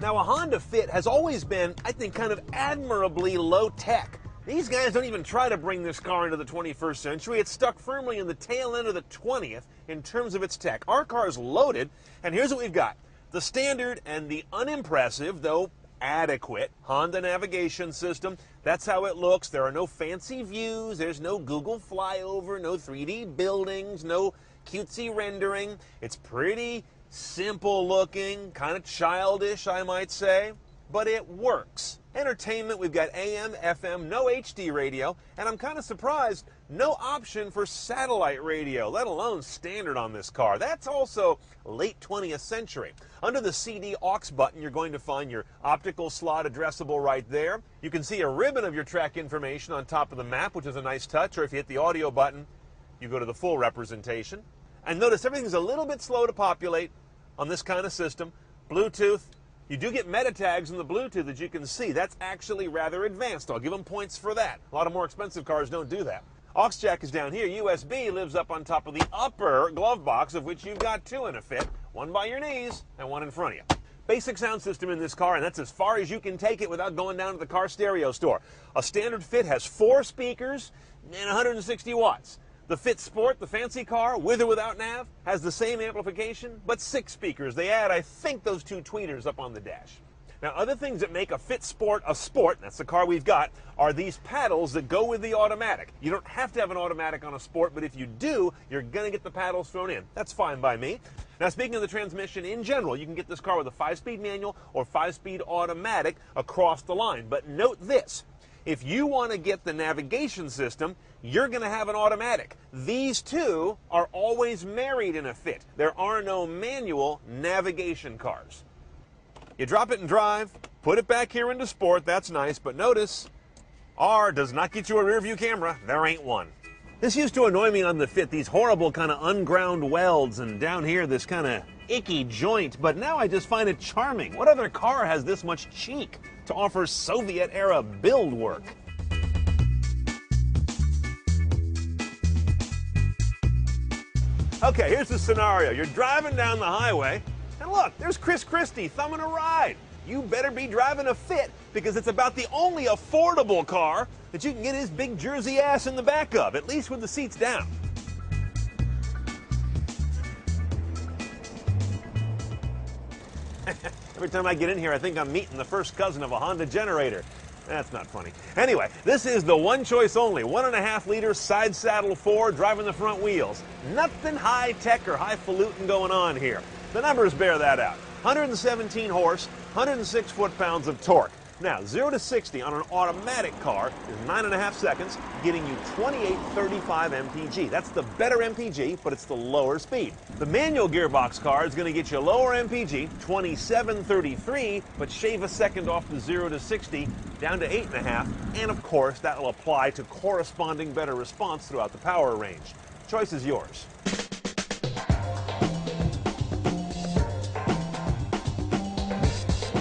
Now, a Honda Fit has always been, I think, kind of admirably low tech. These guys don't even try to bring this car into the 21st century. It's stuck firmly in the tail end of the 20th in terms of its tech. Our car's loaded, and here's what we've got. The standard and the unimpressive, though adequate, Honda navigation system. That's how it looks. There are no fancy views. There's no Google flyover, no 3D buildings, no cutesy rendering. It's pretty simple looking, kind of childish, I might say, but it works. Entertainment, we've got AM, FM, no HD radio, and I'm kind of surprised, no option for satellite radio, let alone standard on this car. That's also late 20th century. Under the CD aux button, you're going to find your optical slot addressable right there. You can see a ribbon of your track information on top of the map, which is a nice touch, or if you hit the audio button, you go to the full representation. And notice everything's a little bit slow to populate on this kind of system. Bluetooth. You do get meta tags in the Bluetooth that you can see. That's actually rather advanced. I'll give them points for that. A lot of more expensive cars don't do that. Aux jack is down here. USB lives up on top of the upper glove box, of which you've got two in a Fit. One by your knees and one in front of you. Basic sound system in this car, and that's as far as you can take it without going down to the car stereo store. A standard Fit has 4 speakers and 160 watts. The Fit Sport, the fancy car, with or without nav, has the same amplification, but 6 speakers. They add, I think, those 2 tweeters up on the dash. Now, other things that make a Fit Sport a sport, that's the car we've got, are these paddles that go with the automatic. You don't have to have an automatic on a Sport, but if you do, you're going to get the paddles thrown in. That's fine by me. Now, speaking of the transmission in general, you can get this car with a 5-speed manual or 5-speed automatic across the line. But note this. If you want to get the navigation system, you're going to have an automatic. These two are always married in a Fit. There are no manual navigation cars. You drop it in drive, put it back here into Sport, that's nice, but notice, R does not get you a rear view camera. There ain't one. This used to annoy me on the Fit, these horrible kind of unground welds, and down here this kind of icky joint, but now I just find it charming. What other car has this much cheek to offer Soviet-era build work? Okay, here's the scenario. You're driving down the highway, and look, there's Chris Christie thumbing a ride. You better be driving a Fit, because it's about the only affordable car that you can get his big Jersey ass in the back of, at least with the seats down. Every time I get in here, I think I'm meeting the first cousin of a Honda generator. That's not funny. Anyway, this is the one choice only, 1.5-liter side saddle 4 driving the front wheels. Nothing high-tech or highfalutin going on here. The numbers bear that out. 117 horse, 106 foot-pounds of torque. Now, 0 to 60 on an automatic car is 9.5 seconds, getting you 2835 mpg. That's the better mpg, but it's the lower speed. The manual gearbox car is going to get you lower mpg, 2733, but shave a second off the 0 to 60 down to 8.5, and of course that will apply to corresponding better response throughout the power range. Choice is yours.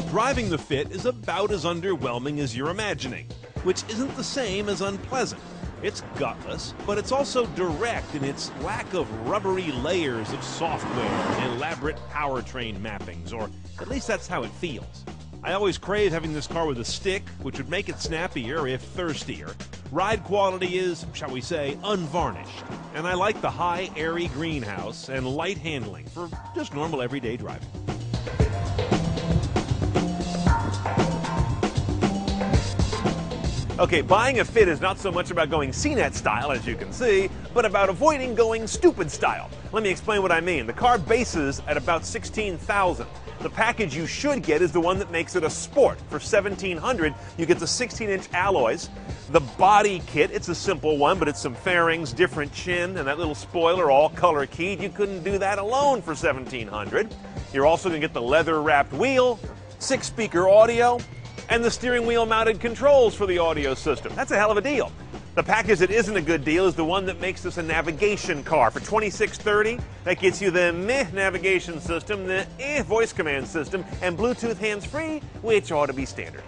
Driving the Fit is about as underwhelming as you're imagining, which isn't the same as unpleasant. It's gutless, but it's also direct in its lack of rubbery layers of software and elaborate powertrain mappings, or at least that's how it feels. I always crave having this car with a stick, which would make it snappier if thirstier. Ride quality is, shall we say, unvarnished, and I like the high, airy greenhouse and light handling for just normal everyday driving. Okay, buying a Fit is not so much about going CNET style, as you can see, but about avoiding going stupid style. Let me explain what I mean. The car bases at about $16,000. The package you should get is the one that makes it a sport. For $1,700, you get the 16-inch alloys. The body kit, it's a simple one, but it's some fairings, different chin, and that little spoiler, all color keyed. You couldn't do that alone for $1,700. You're also going to get the leather-wrapped wheel, 6-speaker audio, and the steering wheel mounted controls for the audio system. That's a hell of a deal. The package that isn't a good deal is the one that makes this a navigation car. For $2,630, that gets you the meh navigation system, the voice command system, and Bluetooth hands-free, which ought to be standard.